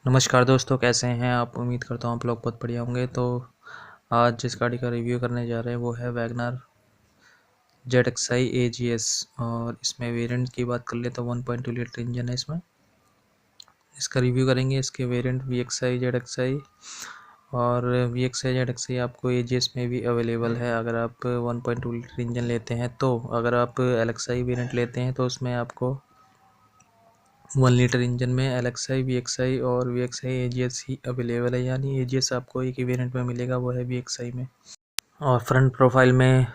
नमस्कार दोस्तों, कैसे हैं आप। उम्मीद करता हूँ आप लोग बहुत बढ़िया होंगे। तो आज जिस गाड़ी का रिव्यू करने जा रहे हैं वो है वैगनर ZXi AGS। और इसमें वेरिएंट की बात कर ले तो 1.2 लीटर इंजन है इसमें। इसका रिव्यू करेंगे। इसके वेरिएंट VXi ZXi और VXi ZXi आपको AGS में भी अवेलेबल है अगर आप 1.2 लीटर इंजन लेते हैं। तो अगर आप LXi वेरिएंट लेते हैं तो उसमें आपको 1 लीटर इंजन में LXi VXi और VXi AGS ही अवेलेबल है, यानी AGS आपको एक ही वेरिएंट में मिलेगा, वो है VXi में। और फ्रंट प्रोफाइल में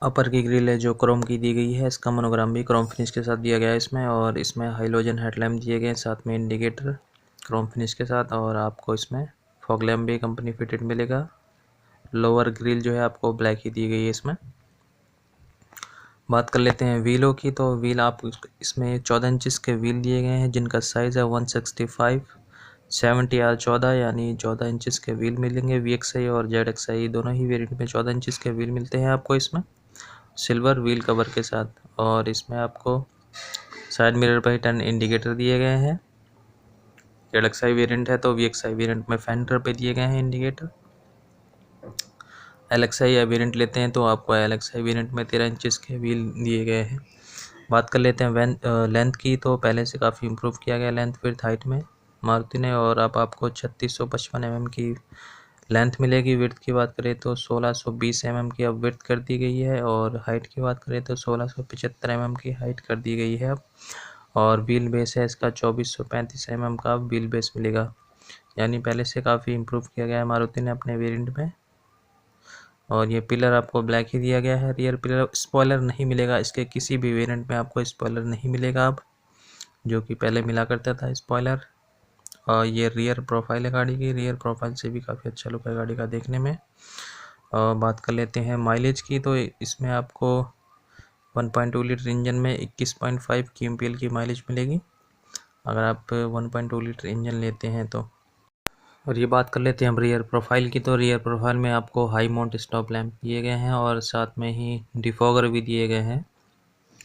अपर की ग्रिल है जो क्रोम की दी गई है। इसका मोनोग्राम भी क्रोम फिनिश के साथ दिया गया है इसमें। और इसमें हाइलोजन हेडलैम्प दिए गए हैं, साथ में इंडिकेटर क्रोम फिनिश के साथ। और आपको इसमें फॉग लैम्प भी कंपनी फिटेड मिलेगा। लोअर ग्रिल जो है आपको ब्लैक ही दी गई है इसमें। बात कर लेते हैं व्हीलों की। तो व्हील आप इसमें 14 इंचज़ के व्हील दिए गए हैं जिनका साइज़ है 165/70R14, यानी 14 इंचज़ के व्हील मिलेंगे। VXi और ZXi दोनों ही वेरिएंट में 14 इंचज़ के व्हील मिलते हैं आपको इसमें, सिल्वर व्हील कवर के साथ। और इसमें आपको साइड मिरर पर टर्न इंडिकेटर दिए गए हैं। ZXi वेरिएंट है तो VXi वेरिएंट में फेंडर पे दिए गए हैं इंडिकेटर। LXi या वेरिएंट लेते हैं तो आपको LXi वेरिएंट में 13 इंचज़ के व्हील दिए गए हैं। बात कर लेते हैं लेंथ की। तो पहले से काफ़ी इम्प्रूव किया गया लेंथ विड्थ हाइट में मारुति ने। और अब आपको 3655 mm की लेंथ मिलेगी। विड्थ की बात करें तो 1620 mm की अब विड्थ कर दी गई है। और हाइट की बात करें तो 1675 mm की हाइट कर दी गई है अब। और व्हील बेस है इसका 2435 mm का व्हील बेस मिलेगा, यानी पहले से काफ़ी इम्प्रूव किया गया है मारुति ने अपने वेरिएंट में। और ये पिलर आपको ब्लैक ही दिया गया है। रियर पिलर स्पॉइलर नहीं मिलेगा इसके, किसी भी वेरिएंट में आपको स्पॉइलर नहीं मिलेगा अब, जो कि पहले मिला करता था स्पॉइलर। और ये रियर प्रोफाइल है गाड़ी की। रियर प्रोफाइल से भी काफ़ी अच्छा लुक है गाड़ी का देखने में। और बात कर लेते हैं माइलेज की। तो इसमें आपको 1.2 लीटर इंजन में 21.5 kmpl की माइलेज मिलेगी अगर आप 1.2 लीटर इंजन लेते हैं तो। और ये बात कर लेते हैं हम रियर प्रोफाइल की। तो रियर प्रोफाइल में आपको हाई माउंट स्टॉप लैंप दिए गए हैं और साथ में ही डिफॉगर भी दिए गए हैं।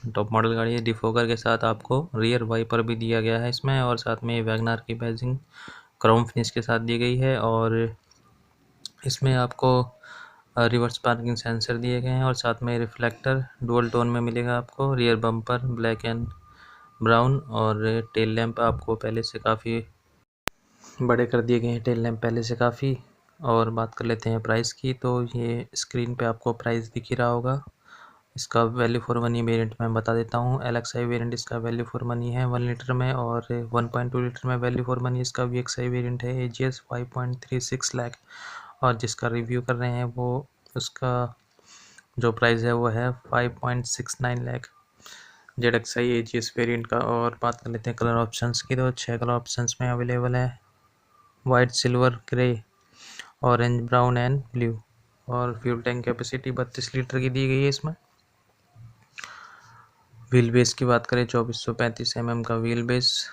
टॉप मॉडल गाड़ी है। डिफॉगर के साथ आपको रियर वाइपर भी दिया गया है इसमें। और साथ में वैगनार की बैजिंग क्रोम फिनिश के साथ दी गई है। और इसमें आपको रिवर्स पार्किंग सेंसर दिए गए हैं और साथ में रिफ्लेक्टर डुअल टोन में मिलेगा आपको। Rear bumper black and brown. और टेल लैंप आपको पहले से काफ़ी बड़े कर दिए गए हैं, टेल लैंप पहले से काफ़ी। और बात कर लेते हैं प्राइस की। तो ये स्क्रीन पे आपको प्राइस दिख ही रहा होगा। इसका वैल्यू फॉर मनी वेरिएंट मैं बता देता हूँ। LXi वेरिएंट इसका वैल्यू फॉर मनी है 1 लीटर में। और 1.2 लीटर में वैल्यू फॉर मनी इसका VXi वेरिएंट है AGS 5.36 लाख। और जिसका रिव्यू कर रहे हैं वो उसका जो प्राइस है वो है 5.69 लाख ZXi AGS वेरिएंट का। और बात कर लेते हैं कलर ऑप्शंस की। तो 6 कलर ऑप्शंस में अवेलेबल है, white, silver, grey, orange, brown and blue. और फ्यूल टैंक कैपेसिटी 32 लीटर की दी गई है इसमें। व्हील बेस की बात करें 2435 mm का व्हील बेस।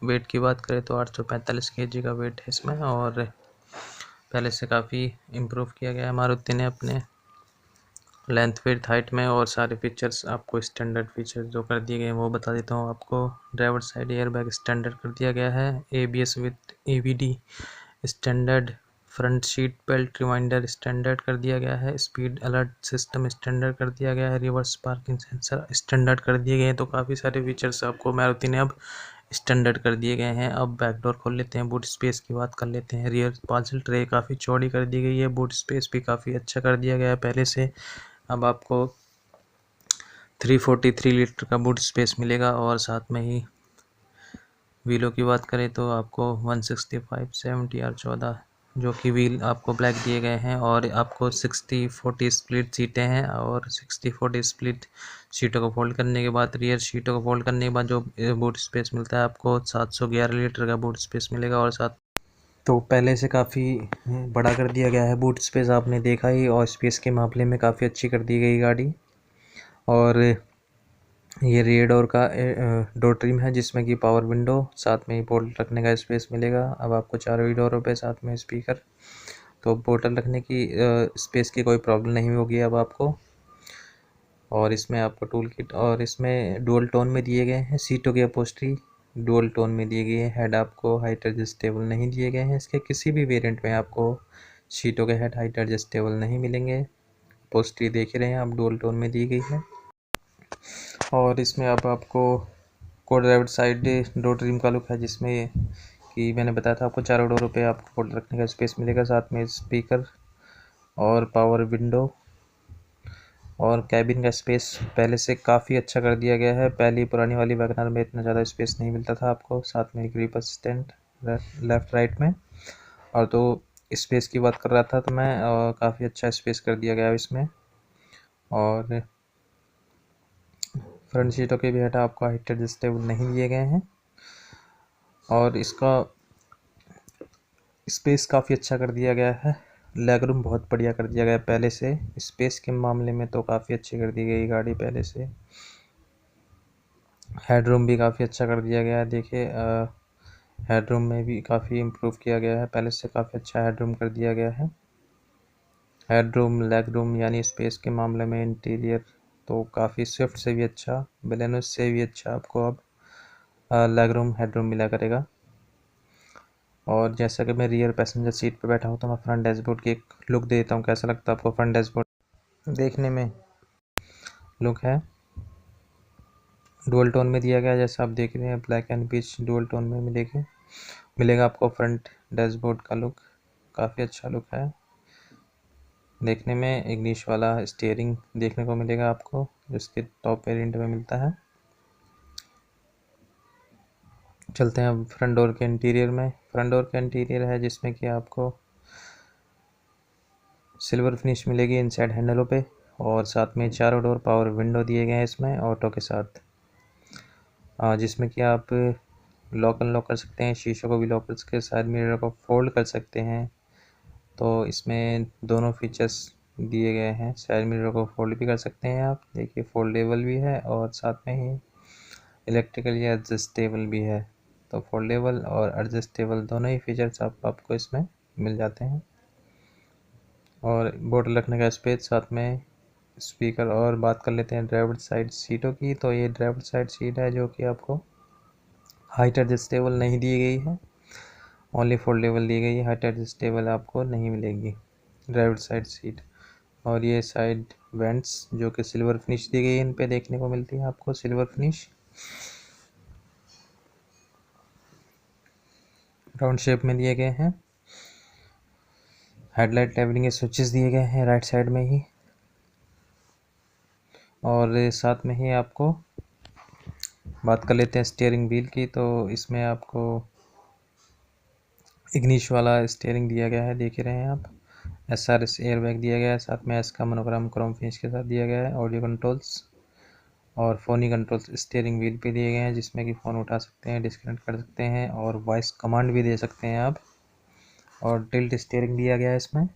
वेट की बात करें तो 845 kg का वेट है इसमें। और पहले से काफ़ी इम्प्रूव किया गया है मारुति ने अपने लेंथ विड्थ हाइट में। और सारे फीचर्स आपको स्टैंडर्ड फीचर्स जो कर दिए गए हैं वो बता देता हूँ आपको। Driver side air bag standard कर दिया गया है। ABS with AVD standard. Front seat belt reminder standard कर दिया गया है। स्पीड अलर्ट सिस्टम स्टैंडर्ड कर दिया गया है। रिवर्स पार्किंग सेंसर स्टैंडर्ड कर दिए गए हैं। तो काफ़ी सारे फीचर्स आपको मारुति ने अब स्टैंडर्ड कर दिए गए हैं। अब बैक डोर खोल लेते हैं। बूट स्पेस की बात कर लेते हैं। रियर पार्सल ट्रे काफ़ी चौड़ी कर दी गई है। बूट स्पेस भी काफ़ी अच्छा कर दिया गया है पहले से। अब आपको 343 लीटर का बूट स्पेस मिलेगा। और साथ में ही व्हीलों की बात करें तो आपको 165/70R14 जो कि व्हील आपको ब्लैक दिए गए हैं। और आपको 60/40 स्प्लिट सीटें हैं। और 60/40 स्प्लिट सीटों को फोल्ड करने के बाद, रियर सीटों को फोल्ड करने के बाद जो बूट स्पेस मिलता है आपको 711 लीटर का बूट स्पेस मिलेगा। और साथ तो पहले से काफ़ी बड़ा कर दिया गया है बूट स्पेस, आपने देखा ही। और स्पेस के मामले में काफ़ी अच्छी कर दी गई गाड़ी। और ये रियर डोर का डोर ट्रिम है जिसमें कि पावर विंडो, साथ में ही बोतल रखने का स्पेस मिलेगा। अब आपको चारों ही डोरों पे साथ में स्पीकर, तो बोतल रखने की स्पेस की कोई प्रॉब्लम नहीं होगी अब आपको। और इसमें आपको टूल किट और इसमें डुअल टोन में दिए गए हैं सीटों की अपहोल्स्ट्री। डुअल टोन में दी गई है। हेड आपको हाइट एडजस्टेबल नहीं दिए गए हैं। इसके किसी भी वेरिएंट में आपको सीटों के हेड हाइट एडजस्टेबल नहीं मिलेंगे। पोस्टरी देख ही रहे हैं आप, डुअल टोन में दी गई है। और इसमें अब आपको को ड्राइवर साइड डोर ट्रिम का लुक है, जिसमें कि मैंने बताया था आपको चारों डोरों पे आपको फोल्ड रखने का स्पेस मिलेगा, साथ में स्पीकर और पावर विंडो और कैबिन का स्पेस पहले से काफ़ी अच्छा कर दिया गया है। पहली पुरानी वाली वैगनर में इतना ज़्यादा स्पेस नहीं मिलता था आपको। साथ में एक ग्रिप असिस्टेंट लेफ़्ट राइट में। और तो स्पेस की बात कर रहा था तो मैं, काफ़ी अच्छा स्पेस कर दिया गया है इसमें। और फ्रंट सीटों के भी हेड आपको हाइट एडजस्टेबल नहीं दिए गए हैं। और इसका स्पेस काफ़ी अच्छा कर दिया गया है। लेग रूम बहुत बढ़िया कर दिया गया है पहले से। स्पेस के मामले में तो काफ़ी अच्छी कर दी गई गाड़ी पहले से। हेड रूम भी काफ़ी अच्छा कर दिया गया है। देखिए, हेड रूम में भी काफ़ी इम्प्रूव किया गया है, पहले से काफ़ी अच्छा हेड रूम कर दिया गया है। हेड रूम, लेग रूम यानी स्पेस के मामले में इंटीरियर तो काफ़ी स्विफ्ट से भी अच्छा, बलेनो से भी अच्छा आपको अब लेग रूम हेड रूम मिला करेगा। और जैसा कि मैं रियर पैसेंजर सीट पर बैठा हूँ तो मैं फ्रंट डैशबोर्ड की एक लुक देता हूँ। कैसा लगता है आपको फ्रंट डैशबोर्ड देखने में? लुक है डुअल टोन में दिया गया, जैसा आप देख रहे हैं black and peach dual tone में मिलेगा आपको फ्रंट डैशबोर्ड का लुक। काफ़ी अच्छा लुक है देखने में। इंग्लिश वाला स्टीयरिंग देखने को मिलेगा आपको, जिसके टॉप वेरिएंट में मिलता है। चलते हैं अब फ्रंट डोर के इंटीरियर में। फ्रंट डोर का इंटीरियर है जिसमें कि आपको सिल्वर फिनिश मिलेगी इनसाइड हैंडलों पे, और साथ में चारों डोर पावर विंडो दिए गए हैं इसमें ऑटो के साथ, जिसमें कि आप लॉक अनलॉक कर सकते हैं। शीशों को भी लॉक कर सकते हैं, साइड मिरर को फोल्ड कर सकते हैं। तो इसमें दोनों फीचर्स दिए गए हैं। साइड मिरर को फोल्ड भी कर सकते हैं आप, देखिए फोल्डेबल भी है, और साथ में ही इलेक्ट्रिकली एडजस्टेबल भी है। तो फोल्डेबल और एडजस्टेबल दोनों ही फीचर्स आपको इसमें मिल जाते हैं। और बोतल रखने का स्पेस, साथ में स्पीकर। और बात कर लेते हैं ड्राइवर साइड सीटों की। तो ये ड्राइवर साइड सीट है जो कि आपको हाइट एडजस्टेबल नहीं दी गई है, ओनली फोल्डेबल दी गई है। हाइट एडजस्टेबल आपको नहीं मिलेगी ड्राइवर साइड सीट। और ये साइड वेंट्स जो कि सिल्वर फिनिश दी गई है, इन पे देखने को मिलती है आपको सिल्वर फिनिश। राउंड शेप में दिए गए हैं। हेडलाइट लेवलिंग के स्विचेस दिए गए हैं राइट साइड में ही। और साथ में ही आपको बात कर लेते हैं स्टीयरिंग व्हील की। तो इसमें आपको इग्निश वाला स्टीयरिंग दिया गया है, देख रहे हैं आप। SRS एयरबैग दिया गया है, साथ में एस का मोनोग्राम क्रोम फिनिश के साथ दिया गया है। ऑडियो कंट्रोल्स और फ़ोनी कंट्रोल्स स्टीयरिंग व्हील पे दिए गए हैं, जिसमें कि फ़ोन उठा सकते हैं, डिस्कनेक्ट कर सकते हैं, और वॉइस कमांड भी दे सकते हैं आप। और टिल्ट स्टीयरिंग दिया गया है इसमें,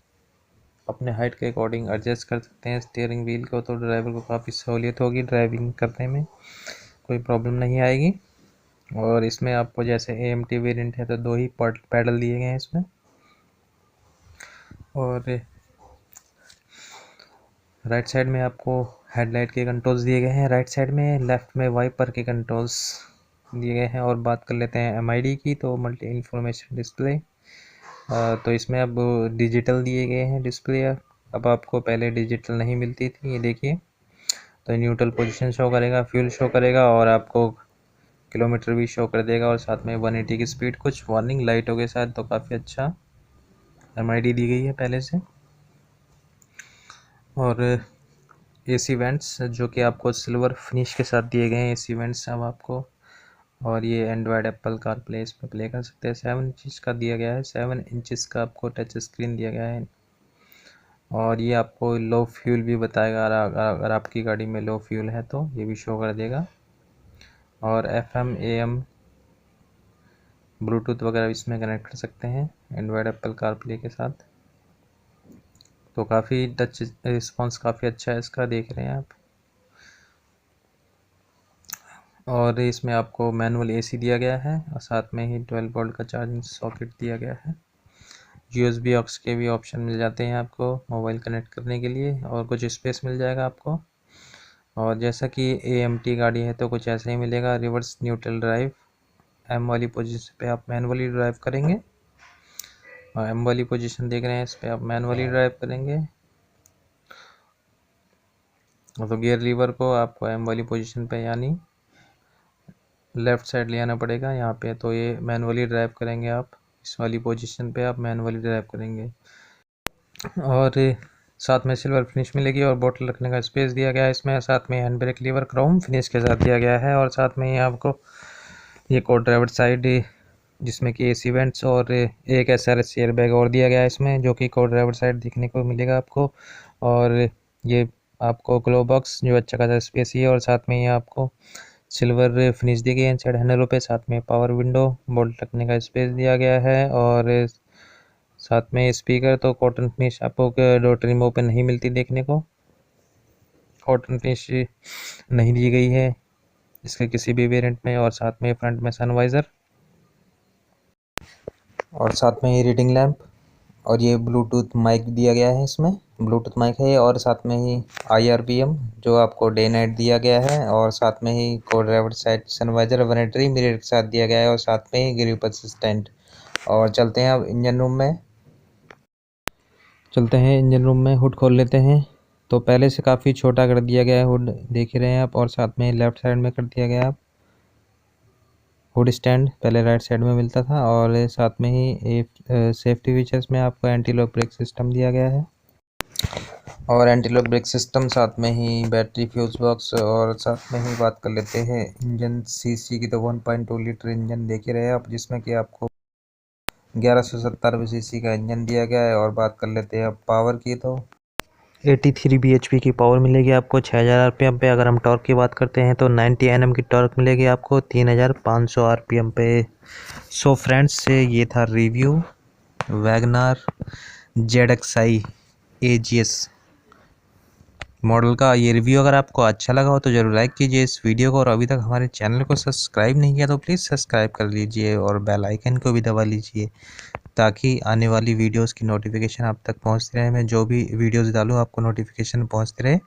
अपने हाइट के अकॉर्डिंग एडजस्ट कर सकते हैं स्टीयरिंग व्हील को। तो ड्राइवर को काफ़ी सहूलियत होगी ड्राइविंग करने में, कोई प्रॉब्लम नहीं आएगी। और इसमें आपको जैसे AMT वेरिएंट है तो दो ही पैडल दिए गए हैं इसमें। और राइट साइड में आपको हेडलाइट के कंट्रोल्स दिए गए हैं राइट साइड में। लेफ़्ट में वाइपर के कंट्रोल्स दिए गए हैं। और बात कर लेते हैं MID की। तो मल्टी इंफॉर्मेशन डिस्प्ले, तो इसमें अब डिजिटल दिए गए हैं डिस्प्ले। अब आपको पहले डिजिटल नहीं मिलती थी, ये देखिए। तो न्यूट्रल पोजीशन शो करेगा, फ्यूल शो करेगा, और आपको किलोमीटर भी शो कर देगा, और साथ में 180 की स्पीड, कुछ वार्निंग लाइटों के साथ। तो काफ़ी अच्छा MID दी गई है पहले से। और AC वेंट्स जो कि आपको सिल्वर फिनिश के साथ दिए गए हैं AC वेंट्स अब आपको। और ये एंड्रॉयड एप्पल कार प्ले इस पर प्ले कर सकते हैं। 7 इंच का दिया गया है, 7 इंचज़ का आपको टच स्क्रीन दिया गया है। और ये आपको लो फ्यूल भी बताएगा, अगर आपकी गाड़ी में लो फ्यूल है तो ये भी शो कर देगा। और FM AM ब्लूटूथ वगैरह इसमें कनेक्ट कर सकते हैं एंड्रॉयड एप्पल कार प्ले के साथ। तो काफ़ी टच रिस्पॉन्स काफ़ी अच्छा है इसका, देख रहे हैं आप। और इसमें आपको मैनुअल AC दिया गया है, और साथ में ही 12 वोल्ट का चार्जिंग सॉकेट दिया गया है। USB ऑक्स के भी ऑप्शन मिल जाते हैं आपको मोबाइल कनेक्ट करने के लिए, और कुछ स्पेस मिल जाएगा आपको। और जैसा कि AMT गाड़ी है तो कुछ ऐसा ही मिलेगा, रिवर्स न्यूट्रल ड्राइव एम वाली पोजीशन पे आप मैनुअली ड्राइव करेंगे, और एम वाली पोजीशन देख रहे हैं, इस पे आप मैनुअली ड्राइव करेंगे। तो गियर लीवर को आपको एम वाली पोजीशन पे यानी लेफ़्ट साइड ले आना पड़ेगा यहाँ पे, तो ये मैनुअली ड्राइव करेंगे आप, इस वाली पोजीशन पे आप मैनुअली ड्राइव करेंगे। और साथ में सिल्वर फिनिश मिलेगी और बोतल रखने का स्पेस दिया गया है इसमें। साथ में hand brake lever Chrome finish के साथ दिया गया है, और साथ में ही आपको ये को ड्राइवर साइड जिसमें कि एसी वेंट्स और एक SRS एयर बैग और दिया गया है इसमें, जो कि को ड्राइवर साइड दिखने को मिलेगा आपको। और ये आपको ग्लो बॉक्स जो अच्छा खासा स्पेस ही है, और साथ में ही आपको सिल्वर फिनिश दी गई है साइड हैंडलों पे। साथ में पावर विंडो, बोल्ट रखने का स्पेस दिया गया है, और साथ में स्पीकर तो कॉटन फिनिश आपको डोर ट्रिमो पे नहीं मिलती देखने को, कॉटन फिनिश नहीं दी गई है इसके किसी भी वेरिएंट में। और साथ में फ्रंट में सनवाइज़र, और साथ में ही रीडिंग लैंप, और ये ब्लूटूथ माइक दिया गया है इसमें, ब्लूटूथ माइक है। और साथ में ही IRPM जो आपको डे नाइट दिया गया है, और साथ में ही को ड्राइवर साइड सनवाइजर वैनिटरी मिरर के साथ दिया गया है, और साथ में ही ग्रिप असिस्टेंट। और चलते हैं अब इंजन रूम में, हुड खोल लेते हैं। तो पहले से काफ़ी छोटा कर दिया गया है हुड, देख ही रहे हैं आप, और साथ में लेफ़्ट साइड में कर दिया गया है हुड स्टैंड, पहले राइट साइड में मिलता था। और साथ में ही सेफ्टी फीचर्स में आपको एंटी लॉक ब्रेक सिस्टम दिया गया है, और एंटी लॉक ब्रेक सिस्टम, साथ में ही बैटरी फ्यूज बॉक्स। और साथ में ही बात कर लेते हैं इंजन सीसी की, तो 1.2 लीटर इंजन देख ही रहे हैं आप, जिसमें कि आपको 1170 सीसी का इंजन दिया गया है। और बात कर लेते हैं अब पावर की, तो 83 bhp की पावर मिलेगी आपको 6000 RPM पे। अगर हम टॉर्क की बात करते हैं तो 90 Nm की टॉर्क मिलेगी आपको 3500 RPM पे। सो फ्रेंड्स, ये था review WagonR ZXi AGS model का। ये रिव्यू अगर आपको अच्छा लगा हो तो ज़रूर लाइक कीजिए इस वीडियो को, और अभी तक हमारे चैनल को सब्सक्राइब नहीं किया तो प्लीज़ सब्सक्राइब कर लीजिए, और बेल आइकन को भी दबा लीजिए, ताकि आने वाली वीडियोस की नोटिफिकेशन आप तक पहुंचती रहे। मैं जो भी वीडियोस डालूं आपको नोटिफिकेशन पहुंचती रहे।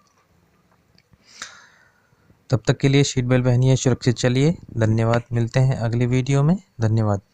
तब तक के लिए सीट बेल्ट पहनिए, सुरक्षित चलिए। धन्यवाद, मिलते हैं अगली वीडियो में। धन्यवाद।